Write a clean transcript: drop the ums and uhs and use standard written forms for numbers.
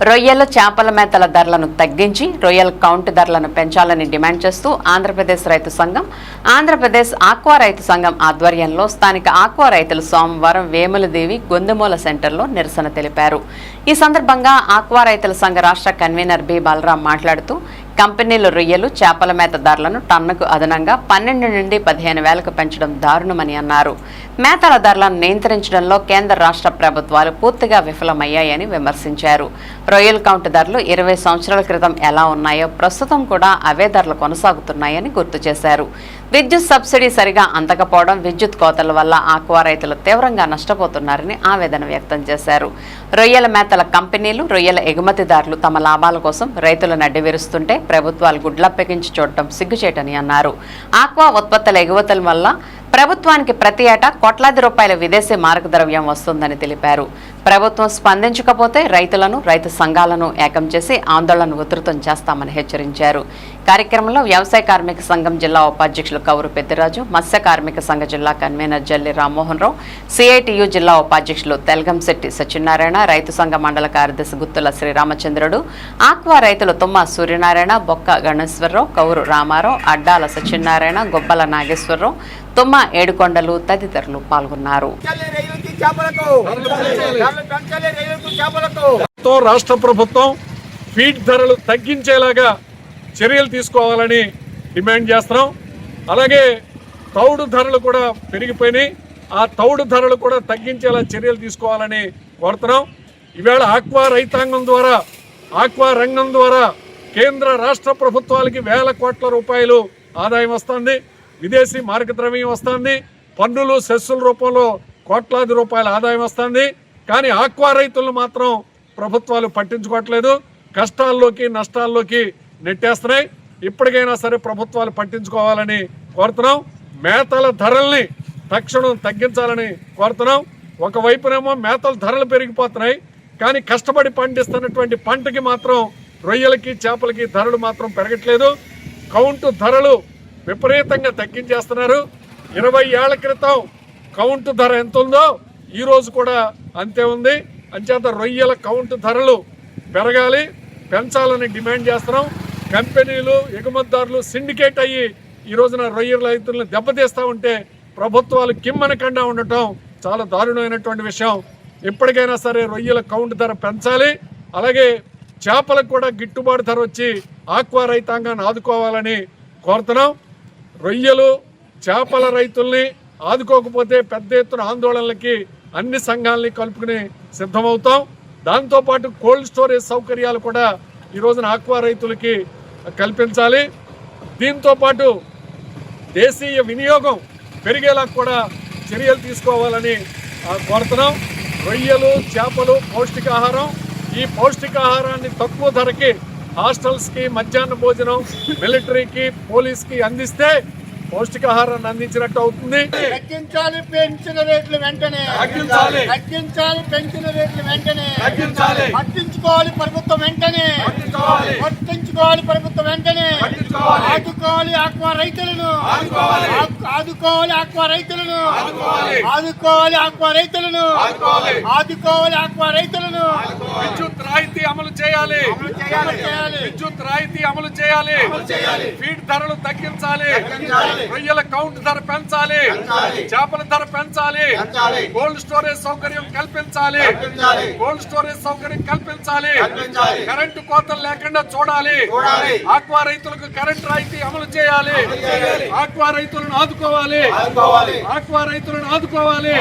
రొయ్యల చేపల మేతల ధరలను తగ్గించి రొయ్యల కౌంట్ ధరలను పెంచాలని డిమాండ్ చేస్తూ ఆంధ్రప్రదేశ్ రైతు సంఘం, ఆంధ్రప్రదేశ్ ఆక్వా రైతు సంఘం ఆధ్వర్యంలో స్థానిక ఆక్వా రైతులు సోమవారం వేములదేవి గొందుమూల సెంటర్లో నిరసన తెలిపారు. ఈ సందర్భంగా ఆక్వా రైతుల సంఘ రాష్ట్ర కన్వీనర్ బి బలరాం మాట్లాడుతూ కంపెనీలు రొయ్యలు చేపల మేత ధరలను టన్నుకు అదనంగా 12 నుండి 15 వేలకు పెంచడం దారుణమని అన్నారు. మేతల ధరలను నియంత్రించడంలో కేంద్ర రాష్ట్ర ప్రభుత్వాలు పూర్తిగా విఫలమయ్యాయని విమర్శించారు. రొయ్యల కౌంట్ ధరలు 20 సంవత్సరాల క్రితం ఎలా ఉన్నాయో ప్రస్తుతం కూడా అవే ధరలు కొనసాగుతున్నాయని గుర్తు చేశారు. విద్యుత్ సబ్సిడీ సరిగా అందకపోవడం, విద్యుత్ కోతల వల్ల ఆక్వా రైతులు తీవ్రంగా నష్టపోతున్నారని ఆవేదన వ్యక్తం చేశారు. రొయ్యల మేతల కంపెనీలు, రొయ్యల ఎగుమతిదారులు తమ లాభాల కోసం రైతులను అడ్డివిరుస్తుంటే ప్రభుత్వాలు గుడ్లప్పెగించి చూడటం సిగ్గుచేటని అన్నారు. ఆక్వా ఉత్పత్తుల ఎగుమతుల వల్ల ప్రభుత్వానికి ప్రతి ఏటా కోట్లాది రూపాయల విదేశీ మారకద్రవ్యం వస్తుందని తెలిపారు. ప్రభుత్వం స్పందించకపోతే రైతులను, రైతు సంఘాలను ఏకం చేసి ఆందోళన ఉధృతం చేస్తామని హెచ్చరించారు. కార్యక్రమంలో వ్యవసాయ కార్మిక సంఘం జిల్లా ఉపాధ్యక్షులు కౌరు పెద్దిరాజు, మత్స్య కార్మిక సంఘ జిల్లా కన్వీనర్ జల్లి రామ్మోహన్ రావు, సిఐటియు జిల్లా ఉపాధ్యక్షులు తెల్గంశెట్టి సత్యనారాయణ, రైతు సంఘ మండల కార్యదర్శి గుత్తుల శ్రీరామచంద్రుడు, ఆక్వా రైతులు తుమ్మ సూర్యనారాయణ, బొక్క గణేశ్వరరావు, కౌరు రామారావు, అడ్డాల సత్యనారాయణ, గొబ్బల నాగేశ్వరరావు, తుమ్మ ఏడుకొండలు తదితరులు పాల్గొన్నారు. రాష్ట్ర ప్రభుత్వం ఫీడ్ ధరలు తగ్గించేలాగా చర్యలు తీసుకోవాలని డిమాండ్ చేస్తున్నాం. అలాగే తౌడు ధరలు కూడా పెరిగిపోయినాయి. ఆ తౌడు ధరలు కూడా తగ్గించేలా చర్యలు తీసుకోవాలని కోరుతున్నాం. ఈవేళ ఆక్వా రైతాంగం ద్వారా, ఆక్వా రంగం ద్వారా కేంద్ర రాష్ట్ర ప్రభుత్వాలకి వేల కోట్ల రూపాయలు ఆదాయం వస్తుంది, విదేశీ మార్గద్రవ్యం వస్తుంది, పన్నులు సెస్సుల రూపంలో కోట్లాది రూపాయల ఆదాయం వస్తుంది. కానీ ఆక్వా రైతులను మాత్రం ప్రభుత్వాలు పట్టించుకోవట్లేదు, కష్టాల్లోకి నష్టాల్లోకి నెట్టేస్తున్నాయి. ఇప్పటికైనా సరే ప్రభుత్వాలు పట్టించుకోవాలని కోరుతున్నాం. మేతల ధరల్ని తక్షణం తగ్గించాలని కోరుతున్నాం. ఒకవైపునేమో మేతల ధరలు పెరిగిపోతున్నాయి, కానీ కష్టపడి పండిస్తున్నటువంటి పంటకి మాత్రం, రొయ్యలకి చేపలకి ధరలు మాత్రం పెరగట్లేదు. కౌంటు ధరలు విపరీతంగా తగ్గించేస్తున్నారు. 20 ఏళ్ల క్రితం కౌంటు ధర ఎంత ఉందో ఈ రోజు కూడా అంతే ఉంది. అంచేత రొయ్యల కౌంటు ధరలు పెంచాలని డిమాండ్ చేస్తున్నాం. కంపెనీలు, ఎగుమతిదారులు సిండికేట్ అయ్యి ఈ రోజున రొయ్యల రైతులను దెబ్బతీస్తూ ఉంటే ప్రభుత్వాలు కిమ్మనకుండా ఉండటం చాలా దారుణమైనటువంటి విషయం. ఎప్పటికైనా సరే రొయ్యల కౌంటు ధర పెంచాలి. అలాగే చేపలకు కూడా గిట్టుబాటు ధర వచ్చి ఆక్వా రైతాంగాన్ని ఆదుకోవాలని కోరుతున్నాం. రొయ్యలు, చేపల రైతుల్ని ఆదుకోకపోతే పెద్ద ఎత్తున ఆందోళనలకి అన్ని సంఘాలని కలుపుకుని సిద్ధమవుతాం. దాంతోపాటు కోల్డ్ స్టోరేజ్ సౌకర్యాలు కూడా ఈ రోజున ఆక్వా రైతులకి కల్పించాలి. దీంతోపాటు దేశీయ వినియోగం పెరిగేలా కూడా చర్యలు తీసుకోవాలని కోరుతున్నాం. రొయ్యలు, చేపలు పౌష్టికాహారం. ఈ పౌష్టికాహారాన్ని తక్కువ ధరకి హాస్టల్స్కి, మధ్యాహ్న భోజనం, మిలిటరీకి, పోలీస్కి అందిస్తే పౌష్టికాహారాన్ని అందించినట్టు అవుతుంది. తగ్గించాలి పెంచిన రేట్లు వెంటనే, తగ్గించాలి పెంచిన రేట్లు వెంటనే, పట్టించుకోవాలి ప్రభుత్వం వెంటనే, పట్టించుకోవాలి ప్రభుత్వం వెంటనే, ఆదుకోవాలి ఆక్వా రైతులను, ఆదుకోవాలి ఆక్వా రైతులను, ఆదుకోవాలి ఆక్వా రైతులను, ఆదుకోవాలి ఆక్వా రైతులను. విద్యుత్ రాయితీ అమలు చేయాలి, విద్యుత్ రాయితీ అమలు చేయాలి, ఫీడ్ ధరలు తగ్గించాలి, రొయ్యల కౌంట్ ధర పెంచాలి, చేపల ధర పెంచాలి, కోల్డ్ స్టోరేజ్ సౌకర్యం కల్పించాలి, కోల్డ్ స్టోరేజ్ సౌకర్యం కల్పించాలి, కరెంటు కోతలు లేకుండా చూడాలి, ఆక్వా రైతులకు కరెంట్ రాయితీ అమలు చేయాలి, ఆక్వా రైతులను ఆదుకోవాలి, ఆక్వా రైతులను ఆదుకోవాలి.